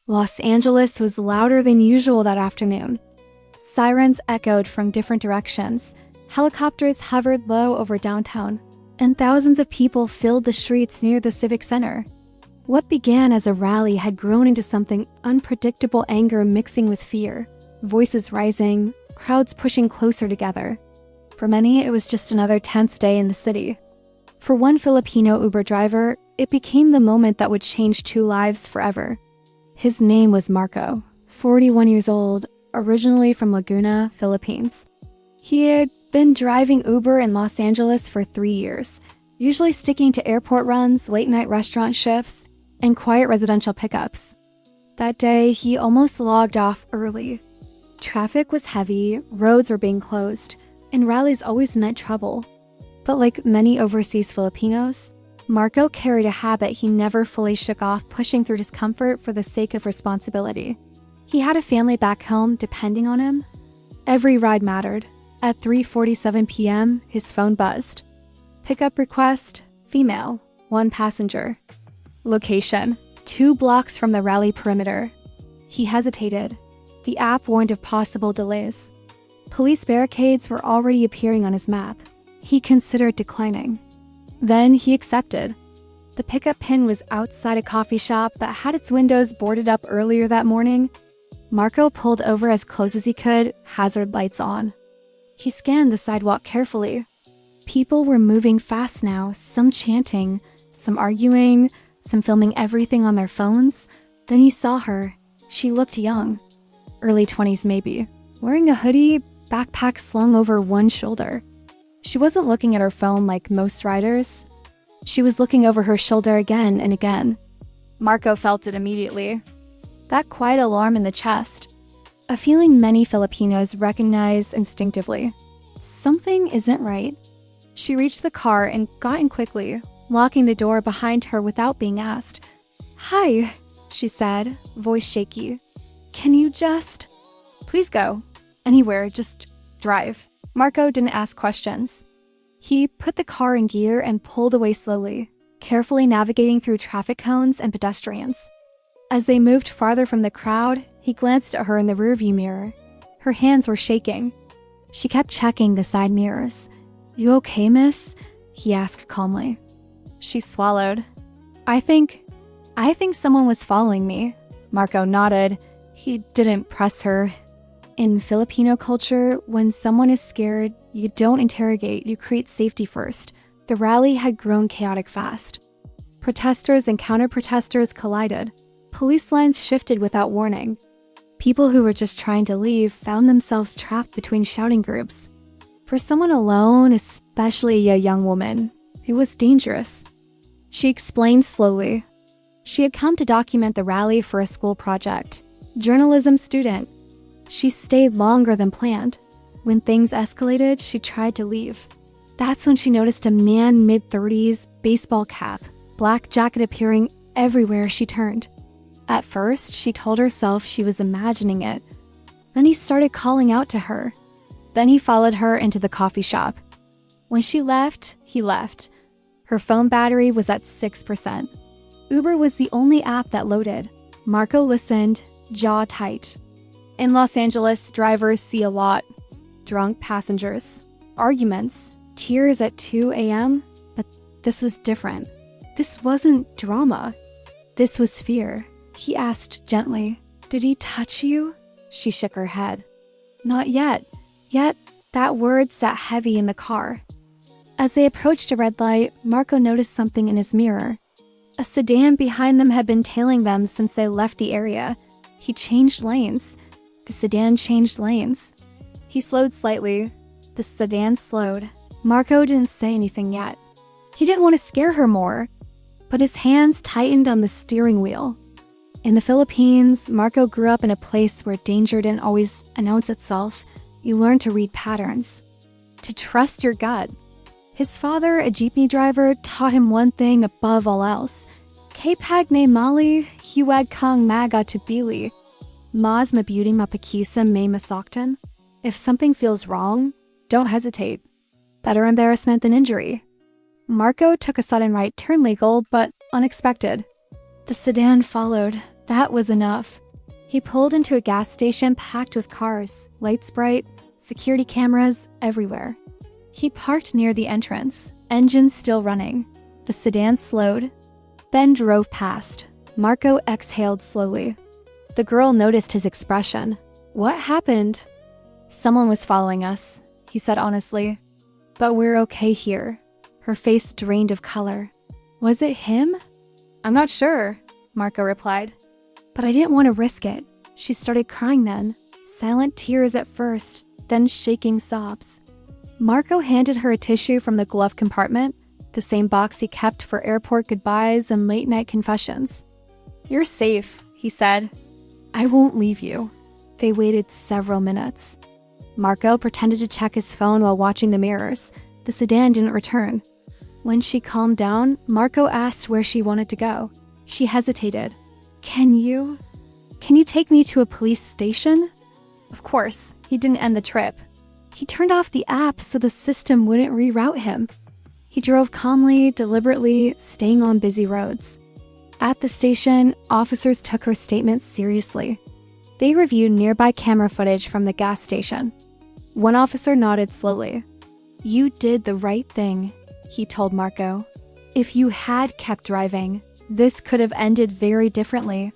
Los Angeles was louder than usual that afternoon. Sirens echoed from different directions. Helicopters hovered low over downtown, and thousands of people filled the streets near the Civic Center. What began as a rally had grown into something unpredictable, anger mixing with fear, voices rising, crowds pushing closer together. For many, it was just another tense day in the city. For one Filipino Uber driver, it became the moment that would change two lives forever. His name was Marco, 41 years old, originally from Laguna, Philippines. He had been driving Uber in Los Angeles for 3 years, usually sticking to airport runs, late-night restaurant shifts, and quiet residential pickups. That day, he almost logged off early. Traffic was heavy, roads were being closed, and rallies always meant trouble. But like many overseas Filipinos, Marco carried a habit he never fully shook off, pushing through discomfort for the sake of responsibility. He had a family back home depending on him. Every ride mattered. At 3:47 p.m., his phone buzzed. Pickup request, female, 1 passenger. Location, 2 blocks from the rally perimeter. He hesitated. The app warned of possible delays. Police barricades were already appearing on his map. He considered declining. Then he accepted. The pickup pin was outside a coffee shop that had its windows boarded up earlier that morning. Marco pulled over as close as he could, hazard lights on. He scanned the sidewalk carefully. People were moving fast now, some chanting, some arguing, some filming everything on their phones. Then he saw her. She looked young. Early 20s maybe. Wearing a hoodie, backpack slung over one shoulder. She wasn't looking at her phone like most riders. She was looking over her shoulder again and again. Marco felt it immediately. That quiet alarm in the chest. A feeling many Filipinos recognize instinctively. Something isn't right. She reached the car and got in quickly, locking the door behind her without being asked. "Hi," she said, voice shaky. "Can you just—" "Please go. Anywhere, just drive." Marco didn't ask questions. He put the car in gear and pulled away slowly, carefully navigating through traffic cones and pedestrians. As they moved farther from the crowd, he glanced at her in the rearview mirror. Her hands were shaking. She kept checking the side mirrors. "You okay, miss?" he asked calmly. She swallowed. I think someone was following me." Marco nodded. He didn't press her. In Filipino culture, when someone is scared, you don't interrogate, you create safety first. The rally had grown chaotic fast. Protesters and counter-protesters collided. Police lines shifted without warning. People who were just trying to leave found themselves trapped between shouting groups. For someone alone, especially a young woman, it was dangerous. She explained slowly. She had come to document the rally for a school project. Journalism student. She stayed longer than planned. When things escalated, she tried to leave. That's when she noticed a man mid-30s, baseball cap, black jacket appearing everywhere she turned. At first, she told herself she was imagining it. Then he started calling out to her. Then he followed her into the coffee shop. When she left, he left. Her phone battery was at 6%. Uber was the only app that loaded. Marco listened, jaw tight. In Los Angeles, drivers see a lot. Drunk passengers, arguments, tears at 2 a.m. But this was different. This wasn't drama. This was fear. He asked gently, "Did he touch you?" She shook her head. "Not yet." Yet that word sat heavy in the car. As they approached a red light, Marco noticed something in his mirror. A sedan behind them had been tailing them since they left the area. He changed lanes. The sedan changed lanes. He slowed slightly. The sedan slowed. Marco didn't say anything yet. He didn't want to scare her more, but his hands tightened on the steering wheel. In the Philippines, Marco grew up in a place where danger didn't always announce itself. You learn to read patterns, to trust your gut. His father, a jeepney driver, taught him one thing above all else. Kapag ne mali, huwag kang magatubili. Mas mabuting mapakisa may masaktan. If something feels wrong, don't hesitate. Better embarrassment than injury. Marco took a sudden right turn legal, but unexpected. The sedan followed. That was enough. He pulled into a gas station packed with cars, lights bright, security cameras everywhere. He parked near the entrance, engine still running. The sedan slowed. Ben drove past. Marco exhaled slowly. The girl noticed his expression. What happened? Someone was following us, he said honestly. But we're okay here. Her face drained of color. Was it him? I'm not sure, Marco replied. But I didn't want to risk it. She started crying then, silent tears at first, then shaking sobs. Marco handed her a tissue from the glove compartment, the same box he kept for airport goodbyes and late-night confessions. You're safe, he said. I won't leave you. They waited several minutes. Marco pretended to check his phone while watching the mirrors. The sedan didn't return. When she calmed down, Marco asked where she wanted to go. She hesitated. Can you take me to a police station? Of course, he didn't end the trip. He turned off the app so the system wouldn't reroute him. He drove calmly, deliberately, staying on busy roads. At the station, officers took her statement seriously. They reviewed nearby camera footage from the gas station. One officer nodded slowly. You did the right thing, he told Marco. If you had kept driving, this could have ended very differently.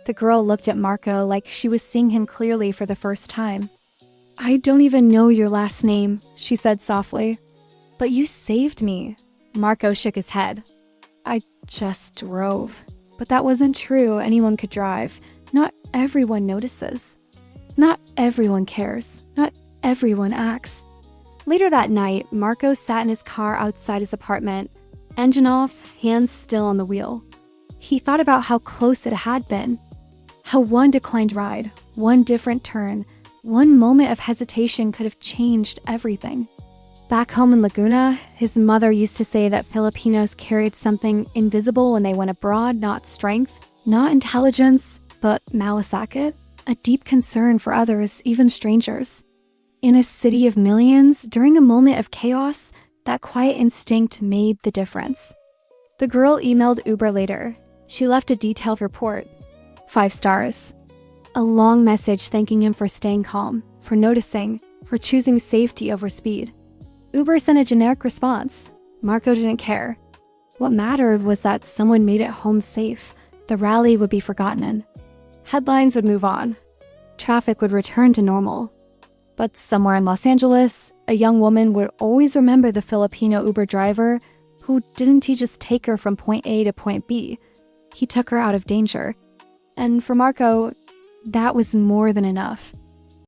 The girl looked at Marco like she was seeing him clearly for the first time. I don't even know your last name, she said softly. But you saved me. Marco shook his head. I just drove. But that wasn't true. Anyone could drive. Not everyone notices. Not everyone cares. Not everyone acts. Later that night, Marco sat in his car outside his apartment, engine off, hands still on the wheel. He thought about how close it had been. How one declined ride, one different turn, one moment of hesitation could have changed everything. Back home in Laguna, his mother used to say that Filipinos carried something invisible when they went abroad, not strength, not intelligence, but malasakit, a deep concern for others, even strangers. In a city of millions, during a moment of chaos, that quiet instinct made the difference. The girl emailed Uber later. She left a detailed report. 5 stars. A long message thanking him for staying calm, for noticing, for choosing safety over speed. Uber sent a generic response. Marco didn't care. What mattered was that someone made it home safe. The rally would be forgotten. Headlines would move on. Traffic would return to normal. But somewhere in Los Angeles, a young woman would always remember the Filipino Uber driver who didn't he just take her from point A to point B? He took her out of danger. And for Marco, that was more than enough.